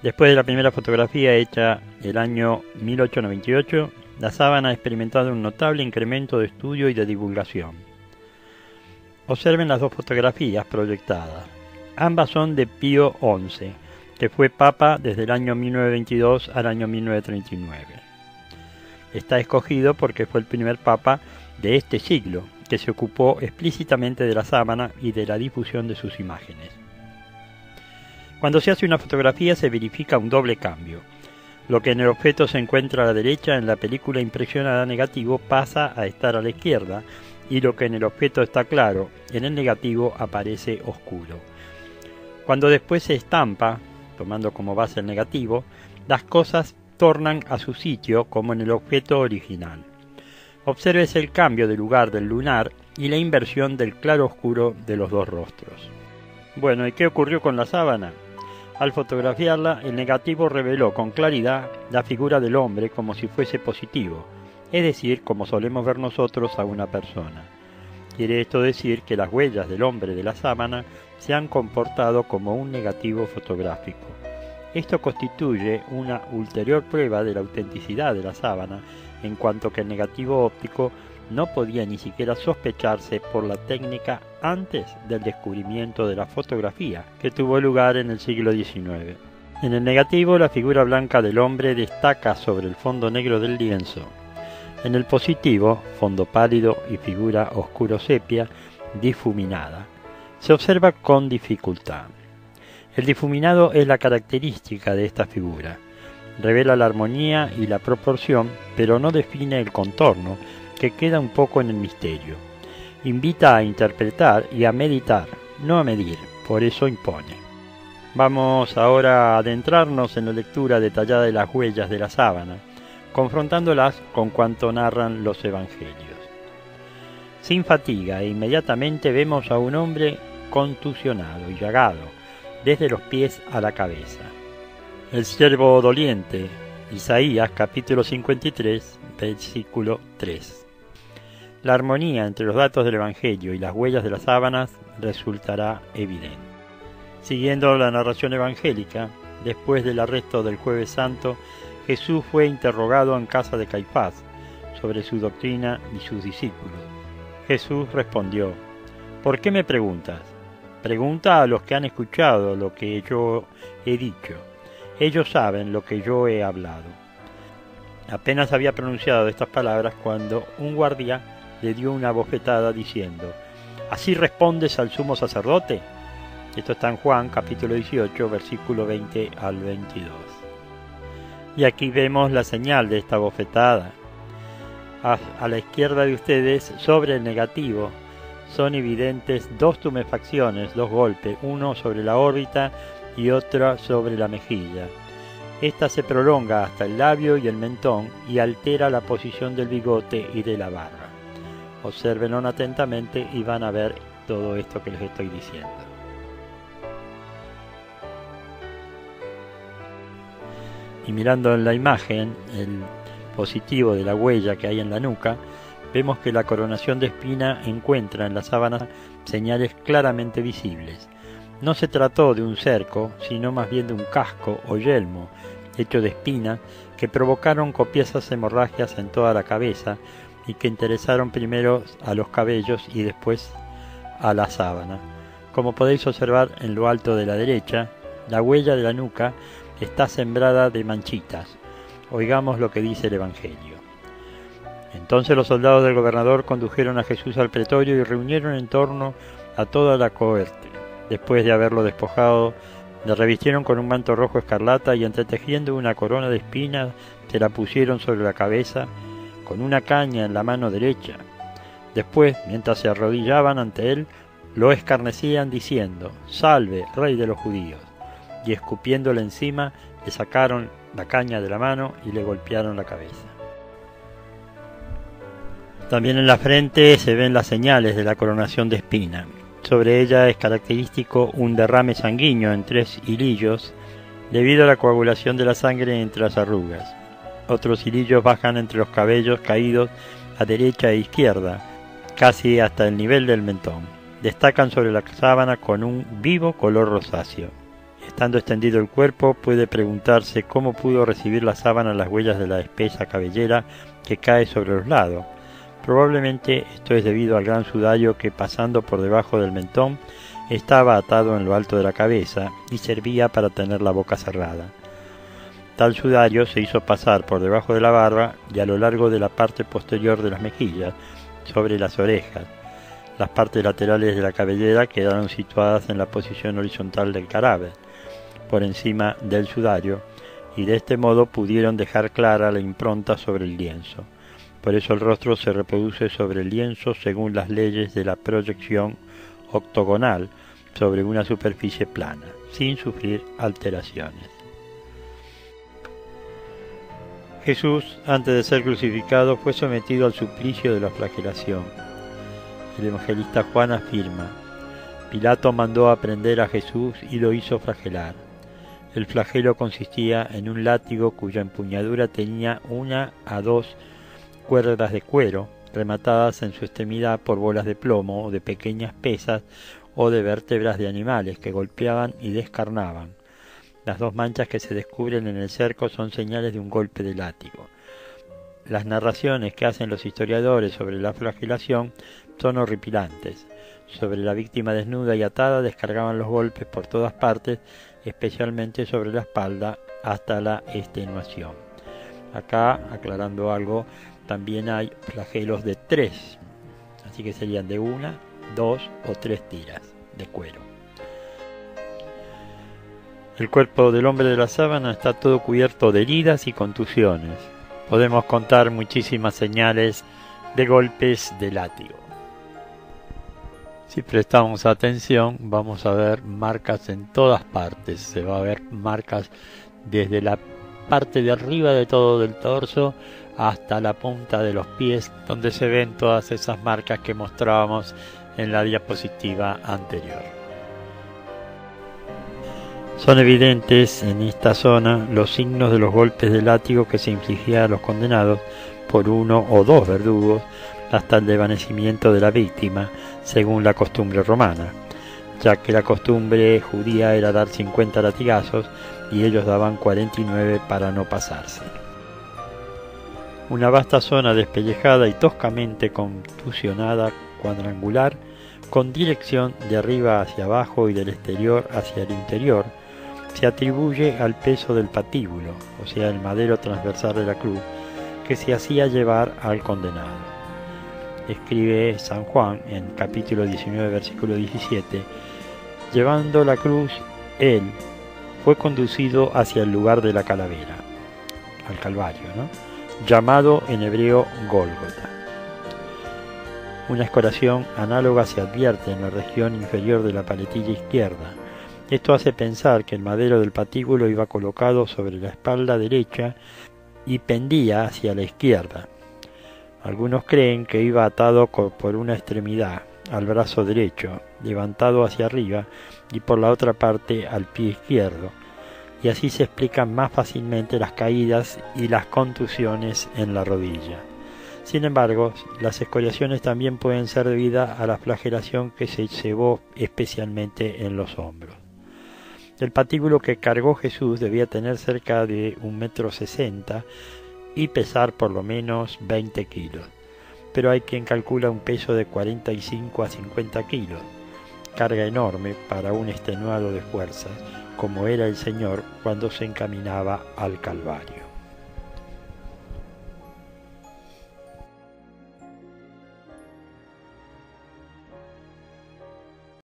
Después de la primera fotografía hecha el año 1898, la sábana ha experimentado un notable incremento de estudio y de divulgación. Observen las dos fotografías proyectadas. Ambas son de Pío XI, que fue papa desde el año 1922 al año 1939. Está escogido porque fue el primer papa de este siglo que se ocupó explícitamente de la sábana y de la difusión de sus imágenes. Cuando se hace una fotografía se verifica un doble cambio. Lo que en el objeto se encuentra a la derecha en la película impresionada negativo pasa a estar a la izquierda, y lo que en el objeto está claro, en el negativo aparece oscuro. Cuando después se estampa, tomando como base el negativo, las cosas tornan a su sitio como en el objeto original. Obsérvese el cambio de lugar del lunar y la inversión del claro-oscuro de los dos rostros. Bueno, ¿y qué ocurrió con la sábana? Al fotografiarla, el negativo reveló con claridad la figura del hombre como si fuese positivo, es decir, como solemos ver nosotros a una persona. Quiere esto decir que las huellas del hombre de la sábana se han comportado como un negativo fotográfico. Esto constituye una ulterior prueba de la autenticidad de la sábana, en cuanto que el negativo óptico no podía ni siquiera sospecharse por la técnica antes del descubrimiento de la fotografía, que tuvo lugar en el siglo XIX. En el negativo, la figura blanca del hombre destaca sobre el fondo negro del lienzo. En el positivo, fondo pálido y figura oscuro sepia, difuminada, se observa con dificultad. El difuminado es la característica de esta figura. Revela la armonía y la proporción, pero no define el contorno, que queda un poco en el misterio. Invita a interpretar y a meditar, no a medir, por eso impone. Vamos ahora a adentrarnos en la lectura detallada de las huellas de la sábana, confrontándolas con cuanto narran los evangelios. Sin fatiga e inmediatamente vemos a un hombre contusionado y llagado, desde los pies a la cabeza. El siervo doliente, Isaías capítulo 53, versículo 3. La armonía entre los datos del Evangelio y las huellas de las sábanas resultará evidente. Siguiendo la narración evangélica, después del arresto del Jueves Santo, Jesús fue interrogado en casa de Caifás sobre su doctrina y sus discípulos. Jesús respondió: ¿Por qué me preguntas? Pregunta a los que han escuchado lo que yo he dicho. Ellos saben lo que yo he hablado. Apenas había pronunciado estas palabras cuando un guardia le dio una bofetada diciendo: ¿Así respondes al sumo sacerdote? Esto está en Juan capítulo 18, versículo 20 al 22. Y aquí vemos la señal de esta bofetada. A la izquierda de ustedes, sobre el negativo, son evidentes dos tumefacciones, dos golpes, uno sobre la órbita y otro sobre la mejilla. Esta se prolonga hasta el labio y el mentón y altera la posición del bigote y de la barba. Obsérvenlo atentamente y van a ver todo esto que les estoy diciendo. Y mirando en la imagen, el positivo de la huella que hay en la nuca, vemos que la coronación de espina encuentra en la sábana señales claramente visibles. No se trató de un cerco, sino más bien de un casco o yelmo, hecho de espina, que provocaron copiosas hemorragias en toda la cabeza y que interesaron primero a los cabellos y después a la sábana. Como podéis observar en lo alto de la derecha, la huella de la nuca está sembrada de manchitas. Oigamos lo que dice el Evangelio. Entonces los soldados del gobernador condujeron a Jesús al pretorio y reunieron en torno a toda la cohorte. Después de haberlo despojado, le revistieron con un manto rojo escarlata y entretejiendo una corona de espinas, se la pusieron sobre la cabeza, con una caña en la mano derecha. Después, mientras se arrodillaban ante él, lo escarnecían diciendo: «Salve, rey de los judíos». Y escupiéndole encima, le sacaron la caña de la mano y le golpearon la cabeza. También en la frente se ven las señales de la coronación de espina. Sobre ella es característico un derrame sanguíneo en 3 hilillos debido a la coagulación de la sangre entre las arrugas. Otros hilillos bajan entre los cabellos caídos a derecha e izquierda, casi hasta el nivel del mentón. Destacan sobre la sábana con un vivo color rosáceo. Estando extendido el cuerpo, puede preguntarse cómo pudo recibir la sábana las huellas de la espesa cabellera que cae sobre los lados. Probablemente esto es debido al gran sudario que, pasando por debajo del mentón, estaba atado en lo alto de la cabeza y servía para tener la boca cerrada. Tal sudario se hizo pasar por debajo de la barba y a lo largo de la parte posterior de las mejillas, sobre las orejas. Las partes laterales de la cabellera quedaron situadas en la posición horizontal del cadáver, por encima del sudario, y de este modo pudieron dejar clara la impronta sobre el lienzo. Por eso el rostro se reproduce sobre el lienzo según las leyes de la proyección octogonal sobre una superficie plana, sin sufrir alteraciones. Jesús, antes de ser crucificado, fue sometido al suplicio de la flagelación. El evangelista Juan afirma: Pilato mandó a prender a Jesús y lo hizo flagelar. El flagelo consistía en un látigo cuya empuñadura tenía 1 a 2 cuerdas de cuero, rematadas en su extremidad por bolas de plomo o de pequeñas pesas o de vértebras de animales que golpeaban y descarnaban. Las 2 manchas que se descubren en el cerco son señales de un golpe de látigo. Las narraciones que hacen los historiadores sobre la flagelación son horripilantes. Sobre la víctima desnuda y atada descargaban los golpes por todas partes, especialmente sobre la espalda, hasta la extenuación. Acá, aclarando algo, también hay flagelos de 3, así que serían de 1, 2 o 3 tiras de cuero. El cuerpo del hombre de la sábana está todo cubierto de heridas y contusiones. Podemos contar muchísimas señales de golpes de látigo. Si prestamos atención, vamos a ver marcas en todas partes. Se va a ver marcas desde la parte de arriba de todo del torso hasta la punta de los pies, donde se ven todas esas marcas que mostrábamos en la diapositiva anterior. Son evidentes en esta zona los signos de los golpes de látigo que se infligían a los condenados por 1 o 2 verdugos hasta el desvanecimiento de la víctima, según la costumbre romana, ya que la costumbre judía era dar 50 latigazos y ellos daban 49 para no pasarse. Una vasta zona despellejada y toscamente contusionada cuadrangular, con dirección de arriba hacia abajo y del exterior hacia el interior, se atribuye al peso del patíbulo, o sea, el madero transversal de la cruz, que se hacía llevar al condenado. Escribe San Juan en capítulo 19, versículo 17, llevando la cruz, él fue conducido hacia el lugar de la calavera, al Calvario, llamado en hebreo Gólgota. Una escoración análoga se advierte en la región inferior de la paletilla izquierda. Esto hace pensar que el madero del patíbulo iba colocado sobre la espalda derecha y pendía hacia la izquierda. Algunos creen que iba atado por una extremidad al brazo derecho, levantado hacia arriba, y por la otra parte al pie izquierdo, y así se explican más fácilmente las caídas y las contusiones en la rodilla. Sin embargo, las escoriaciones también pueden ser debidas a la flagelación que se llevó especialmente en los hombros. El patíbulo que cargó Jesús debía tener cerca de 1,60 m y pesar por lo menos 20 kilos, pero hay quien calcula un peso de 45 a 50 kilos, carga enorme para un extenuado de fuerzas, como era el Señor cuando se encaminaba al Calvario.